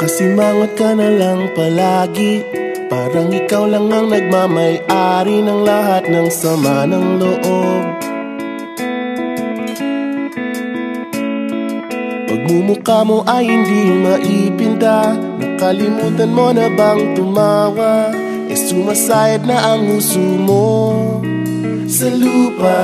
Pasimangot ka na lang palagi, parang ikaw lang ang nagmamay-ari ng lahat ng sama ng loob. Pagmumukha mo ay hindi maipinta, nakalimutan mo na bang tumawa? Sumasayad na ang huso mo sa lupa.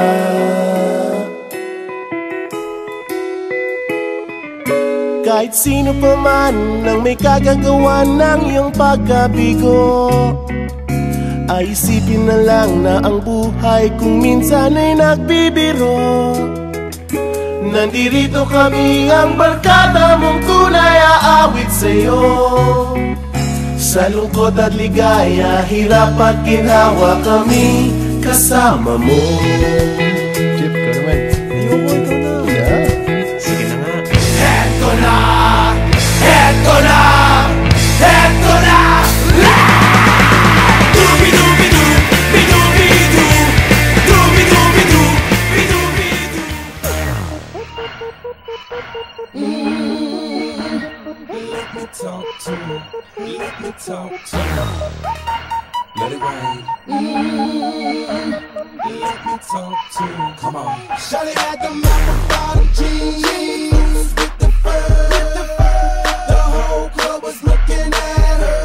Kahit sino pa man ang may kagagawa ng iyong pagkabigo, ay isipin na lang na ang buhay kung minsan ay nagbibiro. Nandirito kami ang barkada mong tunay aawit sa'yo. Sa lungkot at ligaya, hirap at ginhawa, kami kasama mo. Chip, ka naman. Ayaw ko, ikaw na. Yeah. Sige na nga. Heto na! Heto na! Heto na! Dubi-dubi-du! Bidubi-du! Dubi-dubi-du! Bidubi-du! Let me talk to you. Let me talk to you. Let it rain. Let me talk to you. Come on. Shawty had the apple bottom jeans with the fur. The whole club was looking at her.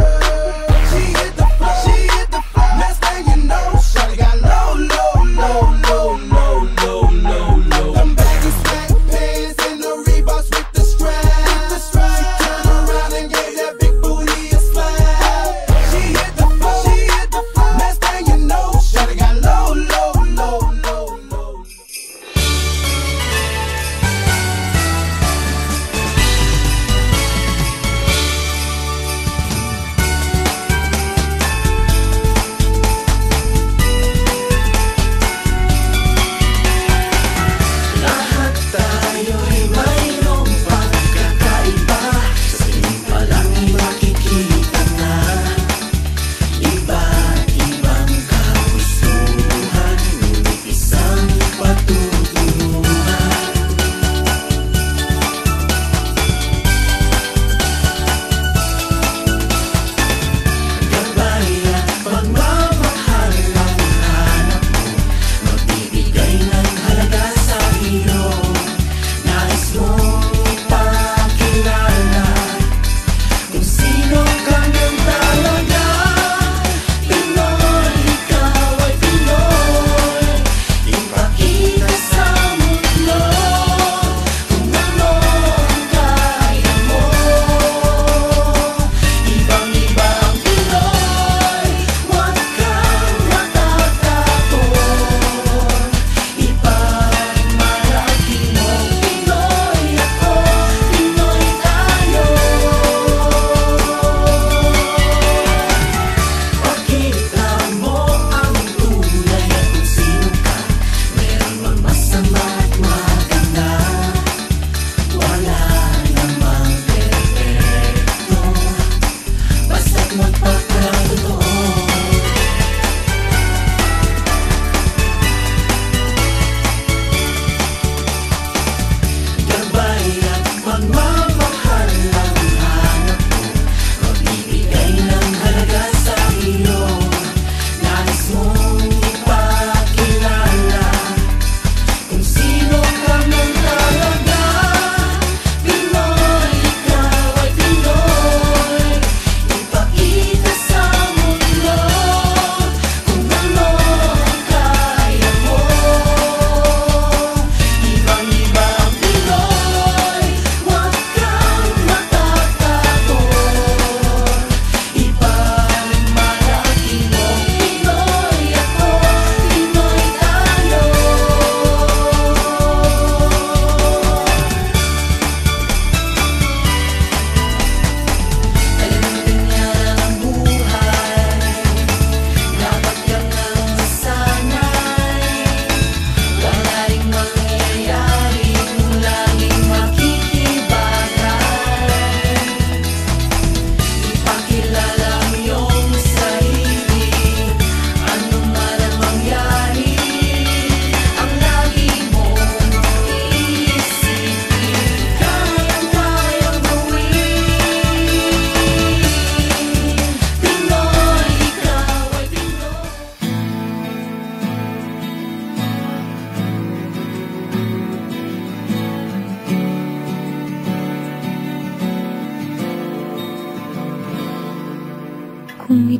She hit the floor. She hit the floor. Next thing you know, shawty got low, low, low, low, low, low, low, low. Them baggy sweatpants and the Reeboks with the strap.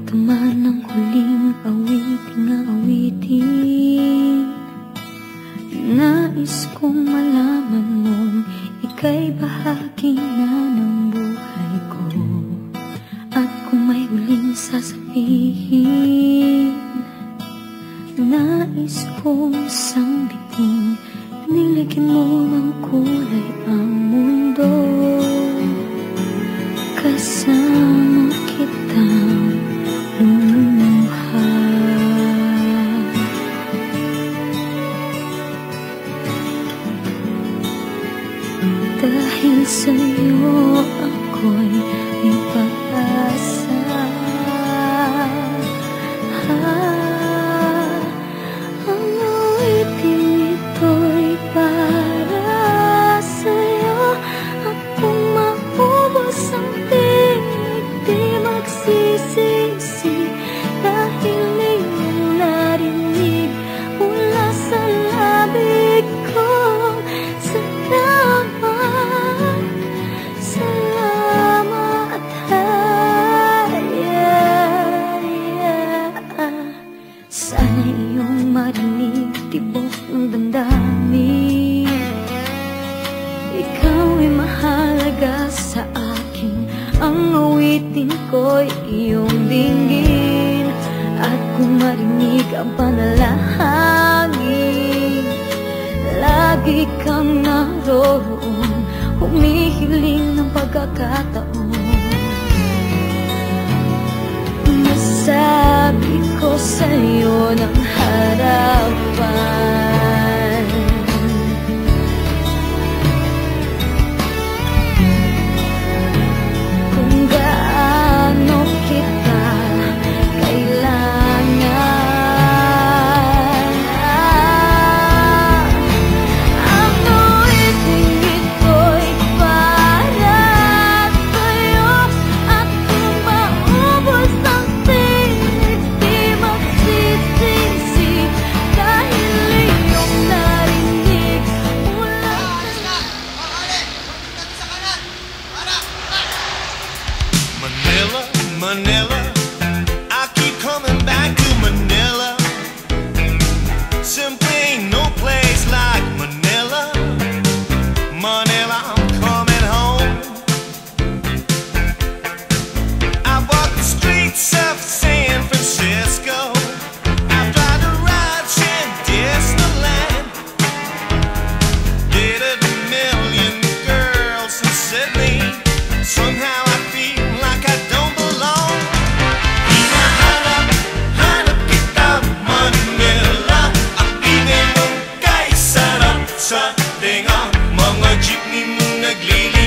naman ang huling awiting. Nais kong malaman mong ika'y bahagi na ng buhay ko. At kung may huling sasabihin, nais kong sambitin, nilagyan mo ng kulay ang mundo. Kasama kitang lumuha. Dahil sa'yo ako'y may pag-asa. Ang awiting ito'y para sa'yo. At kung maubos ang tinig, di magsisisi. Dahil iyong narinig mula sa labig ko. Salamat, sana iyong marinig tibok ng damdamin. Ikaw ay mahalaga sa akin, ang awitin ko'y iyong dinggin. At kung marinig ang panalangin, lagi kang naroon, humihiling ng pagkakataon. Masabi ko sa'yo ng harapan, kung gaano kita kailangan. Ang awiting ito'y para sa'yo. At kung maubos ang tinig, di magsisisi. Dahil iyong narinig mula Manila, Manila, I keep coming back to Manila. Simply ain't no place like Manila. Manila, I'm coming home. I walk the streets of San Francisco. I've tried to ride in Disneyland. Dated a million girls in Sydney. Somehow I feel like I don't belong. Hinahanap kita Manila. Ang ingay mong kay sarap sa tinga. Mga jeepney mong nagliligaw.